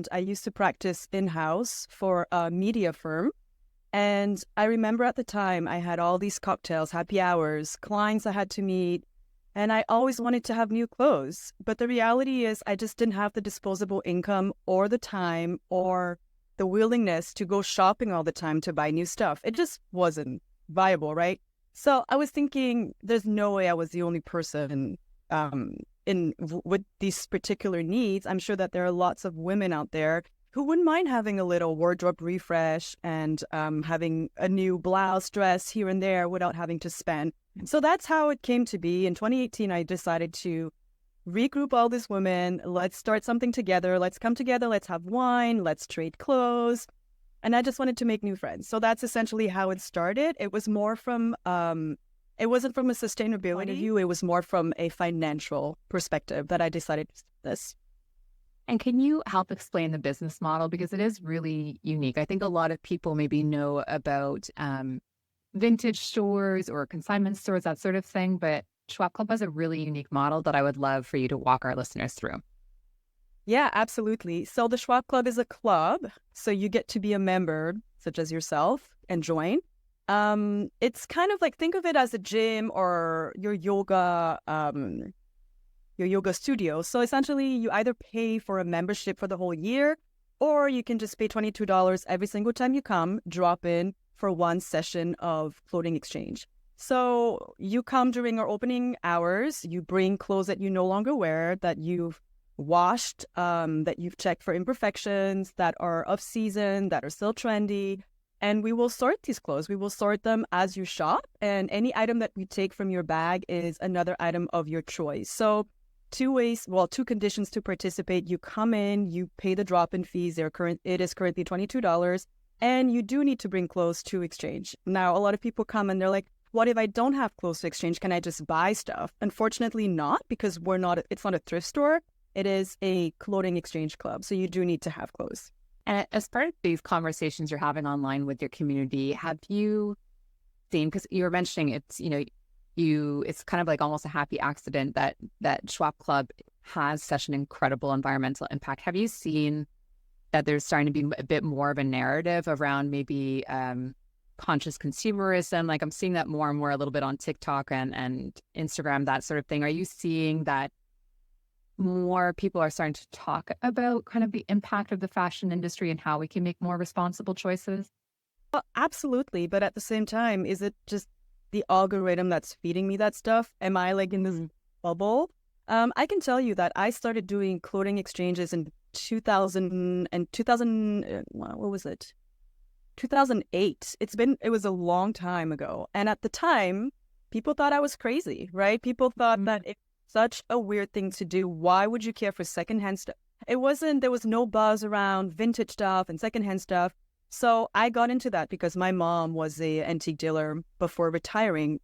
and I used to practice in-house for a media firm. And I remember at the time I had all these cocktails, happy hours, clients I had to meet, and I always wanted to have new clothes. But the reality is I just didn't have the disposable income or the time or the willingness to go shopping all the time to buy new stuff. It just wasn't viable, right? So I was thinking there's no way I was the only person with these particular needs. I'm sure that there are lots of women out there who wouldn't mind having a little wardrobe refresh and having a new blouse, dress here and there without having to spend. So that's how it came to be. In 2018, I decided to regroup all these women. Let's start something together. Let's come together. Let's have wine. Let's trade clothes. And I just wanted to make new friends. So that's essentially how it started. It was more from, it wasn't from a sustainability view. It was more from a financial perspective that I decided to do this. And can you help explain the business model? Because it is really unique. I think a lot of people maybe know about vintage stores or consignment stores, that sort of thing. But Shwap Club has a really unique model that I would love for you to walk our listeners through. Yeah, absolutely. So the Shwap Club is a club. So you get to be a member, such as yourself, and join. It's kind of like, think of it as a gym or your yoga studio. So essentially, you either pay for a membership for the whole year, or you can just pay $22 every single time you come, drop in for one session of clothing exchange. So you come during our opening hours, you bring clothes that you no longer wear, that you've washed, that you've checked for imperfections, that are of season, that are still trendy. And we will sort these clothes. We will sort them as you shop. And any item that we take from your bag is another item of your choice. So two conditions to participate. You come in, you pay the drop-in fees. It is currently $22. And you do need to bring clothes to exchange. Now, a lot of people come and they're like, what if I don't have clothes to exchange? Can I just buy stuff? Unfortunately not, because it's not a thrift store. It is a clothing exchange club. So you do need to have clothes. And as part of these conversations you're having online with your community, have you seen, because you were mentioning it's, it's kind of like almost a happy accident that Shwap Club has such an incredible environmental impact. Have you seen that there's starting to be a bit more of a narrative around maybe conscious consumerism? Like I'm seeing that more and more a little bit on TikTok and Instagram, that sort of thing. Are you seeing that more people are starting to talk about kind of the impact of the fashion industry and how we can make more responsible choices? Well, absolutely. But at the same time, is it just the algorithm that's feeding me that stuff? Am I like in this bubble? I can tell you that I started doing clothing exchanges in 2000 and 2000, what was it? 2008. It was a long time ago. And at the time, people thought I was crazy, right? People thought that it's such a weird thing to do. Why would you care for secondhand stuff? There was no buzz around vintage stuff and secondhand stuff. So I got into that because my mom was an antique dealer before retiring.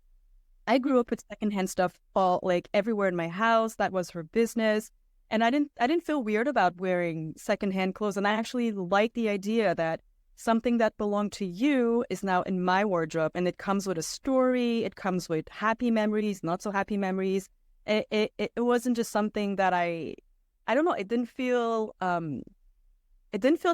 I grew up with secondhand stuff all like everywhere in my house. That was her business. And I didn't feel weird about wearing secondhand clothes. And I actually like the idea that something that belonged to you is now in my wardrobe, and it comes with a story. It comes with happy memories, not so happy memories. It wasn't just something that I don't know. It didn't feel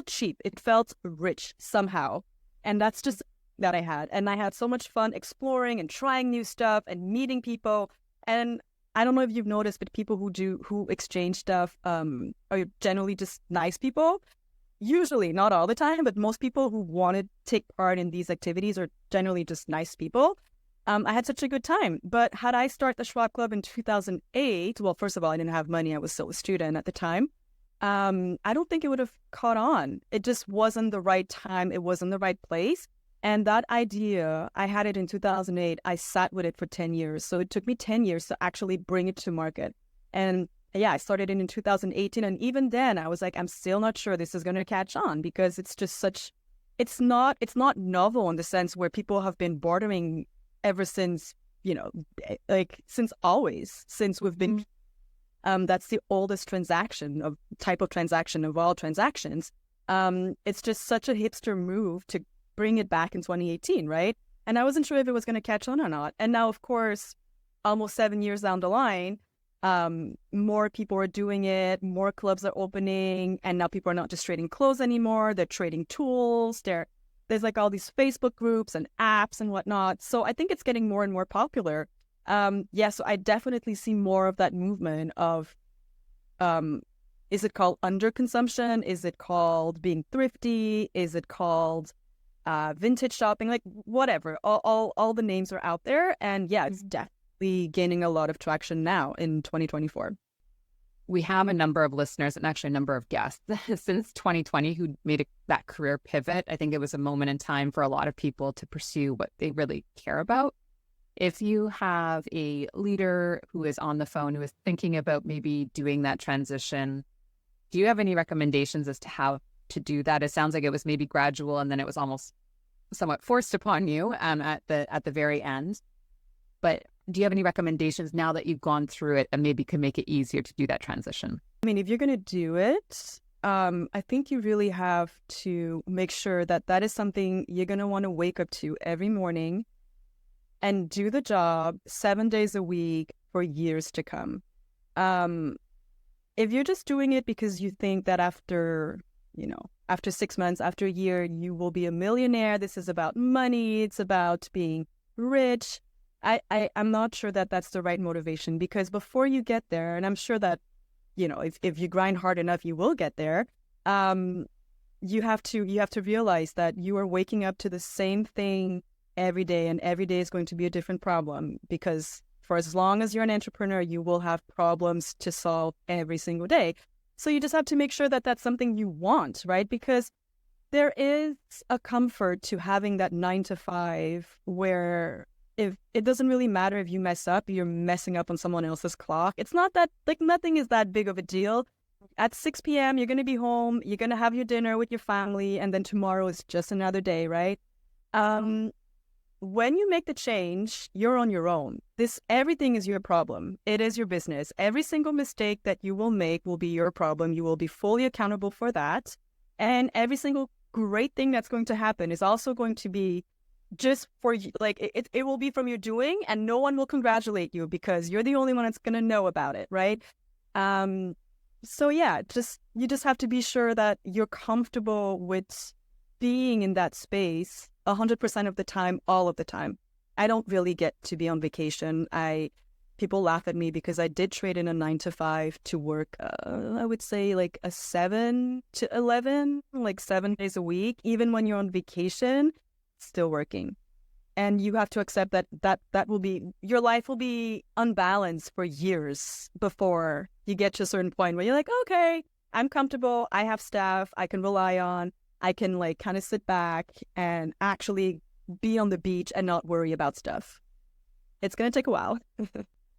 cheap. It felt rich somehow. And that's just that I had. And I had so much fun exploring and trying new stuff and meeting people. And I don't know if you've noticed, but people who exchange stuff are generally just nice people. Usually, not all the time, but most people who want to take part in these activities are generally just nice people. I had such a good time. But had I started the Shwap Club in 2008, well, first of all, I didn't have money. I was still a student at the time. I don't think it would have caught on. It just wasn't the right time. It wasn't the right place. And that idea, I had it in 2008. I sat with it for 10 years. So it took me 10 years to actually bring it to market. And yeah, I started it in 2018. And even then, I was like, I'm still not sure this is going to catch on, because it's just it's not novel in the sense where people have been bordering ever since, like since always, since we've been, that's the oldest type of transaction of all transactions. It's just such a hipster move to bring it back in 2018, right? And I wasn't sure if it was going to catch on or not. And now, of course, almost 7 years down the line, More people are doing it, more clubs are opening, and now people are not just trading clothes anymore, they're trading tools. There's like all these Facebook groups and apps and whatnot. So I think it's getting more and more popular. So I definitely see more of that movement of, is it called underconsumption? Is it called being thrifty? Is it called vintage shopping? Like whatever, all the names are out there. And yeah, it's definitely gaining a lot of traction now in 2024. We have a number of listeners and actually a number of guests since 2020 who made that career pivot. I think it was a moment in time for a lot of people to pursue what they really care about. If you have a leader who is on the phone, who is thinking about maybe doing that transition, do you have any recommendations as to how to do that? It sounds like it was maybe gradual and then it was almost somewhat forced upon you at the very end. But do you have any recommendations now that you've gone through it and maybe can make it easier to do that transition? I mean, if you're going to do it, I think you really have to make sure that that is something you're going to want to wake up to every morning and do the job 7 days a week for years to come. If you're just doing it because you think that after 6 months, after a year, you will be a millionaire, this is about money, it's about being rich, I'm not sure that that's the right motivation, because before you get there, and I'm sure that, if you grind hard enough, you will get there. You have to realize that you are waking up to the same thing every day, and every day is going to be a different problem, because for as long as you're an entrepreneur, you will have problems to solve every single day. So you just have to make sure that that's something you want, right? Because there is a comfort to having that 9 to 5 where if it doesn't really matter if you mess up, you're messing up on someone else's clock. It's not that, like, nothing is that big of a deal. At 6 p.m., you're going to be home, you're going to have your dinner with your family, and then tomorrow is just another day, right? When you make the change, you're on your own. Everything is your problem. It is your business. Every single mistake that you will make will be your problem. You will be fully accountable for that. And every single great thing that's going to happen is also going to be just for you. Like it will be from your doing, and no one will congratulate you because you're the only one that's going to know about it, right? So yeah, you just have to be sure that you're comfortable with being in that space 100% of the time, all of the time. I don't really get to be on vacation. People laugh at me because I did trade in a 9 to 5 to work, I would say like a 7 to 11, like 7 days a week. Even when you're on vacation, still working. And you have to accept that will be, your life will be unbalanced for years before you get to a certain point where you're like, okay, I'm comfortable. I have staff I can rely on. I can like kind of sit back and actually be on the beach and not worry about stuff. It's going to take a while.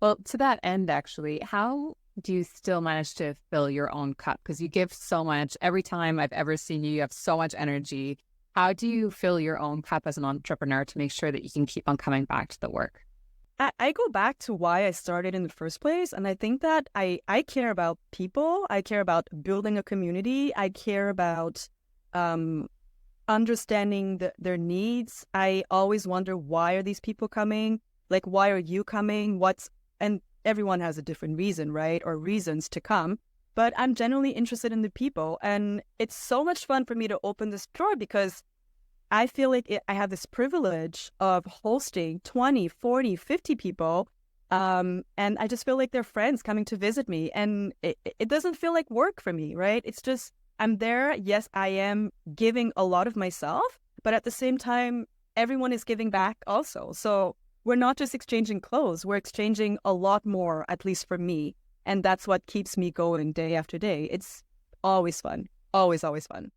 Well, to that end, actually, how do you still manage to fill your own cup? Because you give so much. Every time I've ever seen you, you have so much energy. How do you fill your own cup as an entrepreneur to make sure that you can keep on coming back to the work? I go back to why I started in the first place. And I think that I care about people. I care about building a community. I care about understanding their needs. I always wonder, why are these people coming? Like, why are you coming? And everyone has a different reason, right? Or reasons to come. But I'm genuinely interested in the people. And it's so much fun for me to open this door because I feel like I have this privilege of hosting 20, 40, 50 people. And I just feel like they're friends coming to visit me. And it doesn't feel like work for me, right? It's just, I'm there. Yes, I am giving a lot of myself, but at the same time, everyone is giving back also. So we're not just exchanging clothes, we're exchanging a lot more, at least for me. And that's what keeps me going day after day. It's always fun. Always, always fun.